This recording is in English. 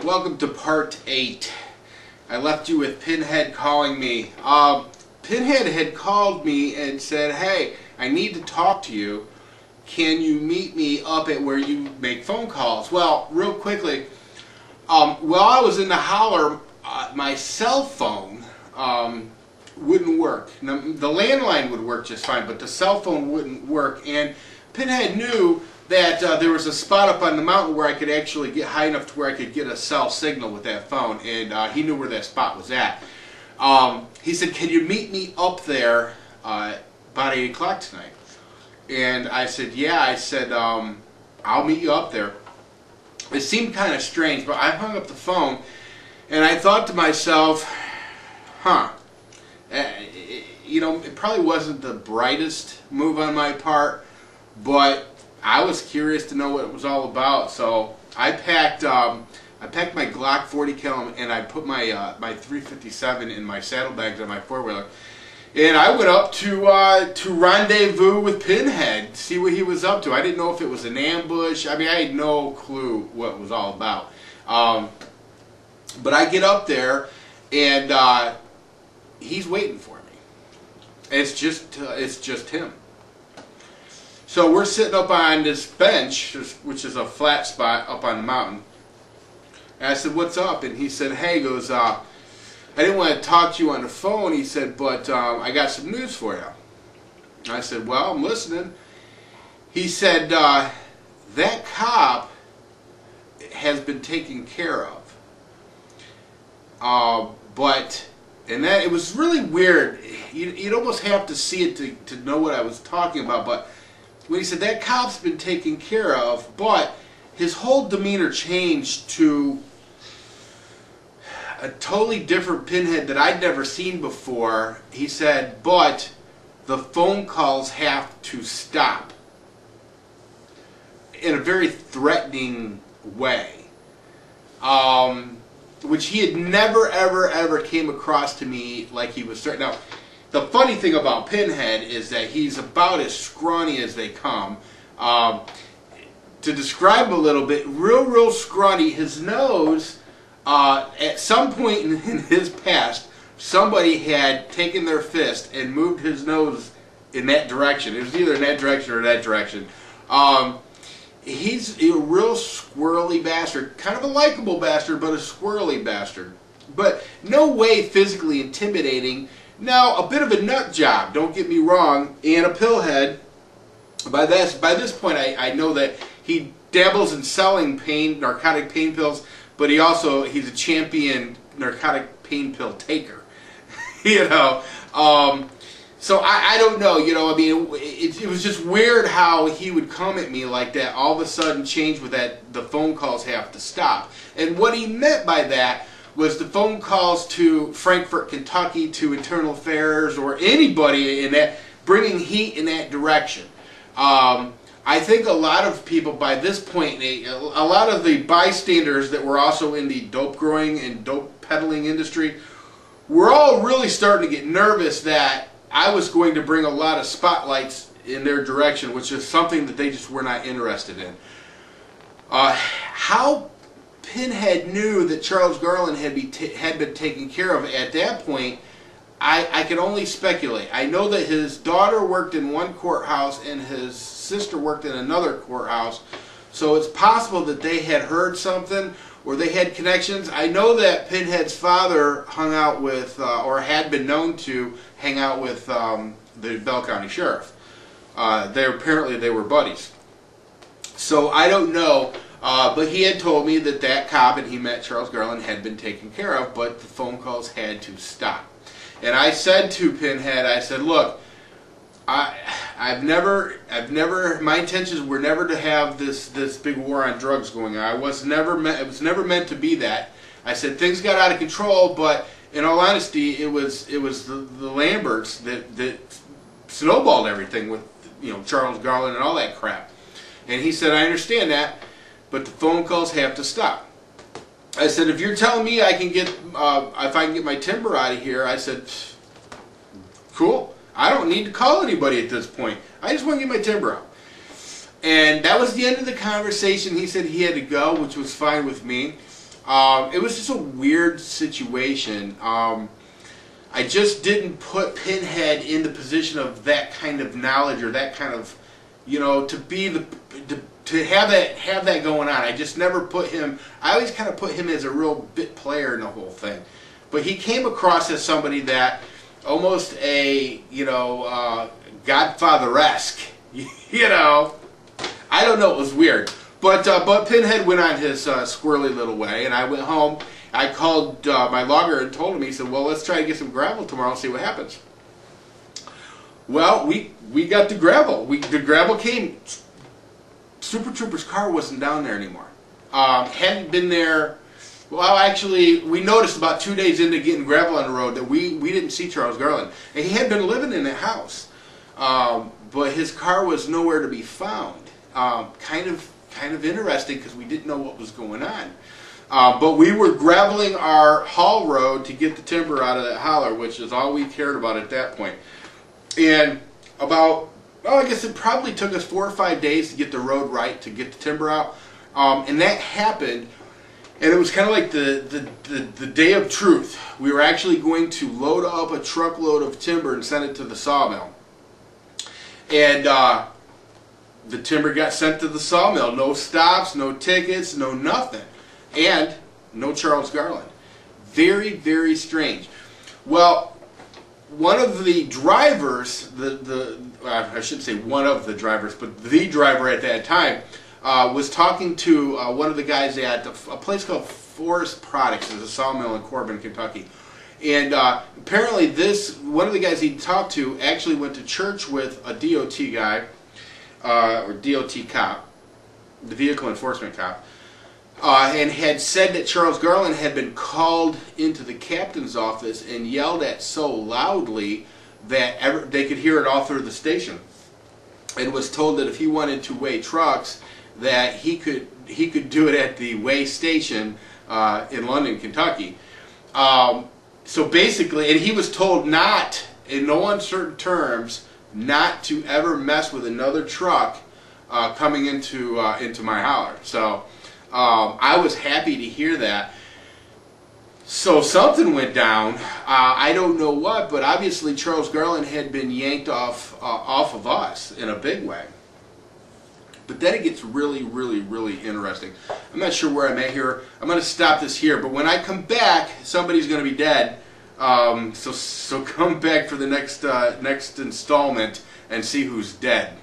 Welcome to part 8. I left you with Pinhead calling me. Pinhead had called me and said, hey, I need to talk to you. Can you meet me up at where you make phone calls? Well, real quickly, while I was in the holler, my cell phone wouldn't work. Now, the landline would work just fine, but the cell phone wouldn't work. And Pinhead knew that there was a spot up on the mountain where I could actually get high enough to where I could get a cell signal with that phone, and he knew where that spot was at. He said, can you meet me up there about 8 o'clock tonight? And I said, yeah. I said, I'll meet you up there. It seemed kind of strange, but I hung up the phone, and I thought to myself, you know, it probably wasn't the brightest move on my part, but I was curious to know what it was all about. So I packed my Glock 40 cal and I put my my 357 in my saddlebags on my four-wheeler, and I went up to rendezvous with Pinhead, see what he was up to. I didn't know if it was an ambush. I mean, I had no clue what it was all about. But I get up there, and he's waiting for me. It's just him. So we're sitting up on this bench, which is a flat spot up on the mountain. And I said, what's up? And he said, hey, he goes, I didn't want to talk to you on the phone. He said, but I got some news for you. And I said, well, I'm listening. He said, that cop has been taken care of. And it was really weird. You'd almost have to see it to know what I was talking about. But when he said that cop's been taken care of, but his whole demeanor changed to a totally different Pinhead that I'd never seen before. He said, but the phone calls have to stop, in a very threatening way, which he had never, ever came across to me like he was certain. Now, the funny thing about Pinhead is that he's about as scrawny as they come. To describe a little bit, real scrawny. His nose, at some point in his past, somebody had taken their fist and moved his nose in that direction. It was either in that direction or that direction. He's a real squirrely bastard. Kind of a likable bastard, but a squirrely bastard. But no way physically intimidating. Now, a bit of a nut job, don't get me wrong, and a pillhead. By this point, I know that he dabbles in selling narcotic pain pills, but he's a champion narcotic pain pill taker. You know, so I don't know. You know, I mean, it was just weird how he would come at me like that. All of a sudden, change with that. The phone calls have to stop, and what he meant by that was the phone calls to Frankfort, Kentucky, to Internal Affairs, or anybody in that, bringing heat in that direction. I think a lot of people by this point, a lot of the bystanders that were also in the dope growing and dope peddling industry, were all really starting to get nervous that I was going to bring a lot of spotlights in their direction, which is something that they just were not interested in. How Pinhead knew that Charles Garland had been taken care of at that point, I can only speculate. I know that his daughter worked in one courthouse and his sister worked in another courthouse, so it's possible that they had heard something or they had connections. I know that Pinhead's father hung out with, or had been known to hang out with, the Bell County Sheriff. Apparently they were buddies. So I don't know. But he had told me that cop, and he met Charles Garland, had been taken care of, but the phone calls had to stop. And I said to Pinhead, I said, look, my intentions were never to have this big war on drugs going on. It was never meant to be that. I said things got out of control, but in all honesty, it was the Lamberts that snowballed everything with, you know, Charles Garland and all that crap. And he said, I understand that, but the phone calls have to stop. I said, if you're telling me I can get, if I can get my timber out of here, I said, cool. I don't need to call anybody at this point. I just want to get my timber out. And that was the end of the conversation. He said he had to go, which was fine with me. It was just a weird situation. I just didn't put Pinhead in the position of that kind of knowledge or that kind of, you know, to be the to have that going on. I just never put him. I always kind of put him as a real bit player in the whole thing. But he came across as somebody that almost a, you know, Godfather-esque. You know, I don't know. It was weird. But Pinhead went on his squirrely little way, and I went home. I called my logger and told him. He said, "Well, let's try to get some gravel tomorrow and see what happens." Well, we got the gravel. The gravel came. Super Trooper's car wasn't down there anymore. Hadn't been there. Well, actually, we noticed about 2 days into getting gravel on the road that we didn't see Charles Garland, and he had been living in that house, but his car was nowhere to be found. Kind of interesting because we didn't know what was going on. But we were graveling our haul road to get the timber out of that holler, which is all we cared about at that point. And about, well, I guess it probably took us 4 or 5 days to get the road right, to get the timber out. And that happened, and it was kind of like the day of truth. We were actually going to load up a truckload of timber and send it to the sawmill. And the timber got sent to the sawmill. No stops, no tickets, no nothing. And no Charles Garland. Very, very strange. Well, one of the drivers, I shouldn't say one of the drivers, but the driver at that time was talking to one of the guys at a place called Forest Products. It's a sawmill in Corbin, Kentucky. And apparently one of the guys he talked to actually went to church with a DOT guy, or DOT cop, the vehicle enforcement cop, and had said that Charles Garland had been called into the captain's office and yelled at so loudly that they could hear it all through the station, and was told that if he wanted to weigh trucks, that he could do it at the weigh station in London, Kentucky. So basically, and he was told not, in no uncertain terms, not to ever mess with another truck coming into my holler. So I was happy to hear that. So something went down. I don't know what, but obviously Charles Garland had been yanked off of us in a big way. But then it gets really, really, really interesting. I'm not sure where I'm at here. I'm going to stop this here. But when I come back, somebody's going to be dead. So come back for the next installment and see who's dead.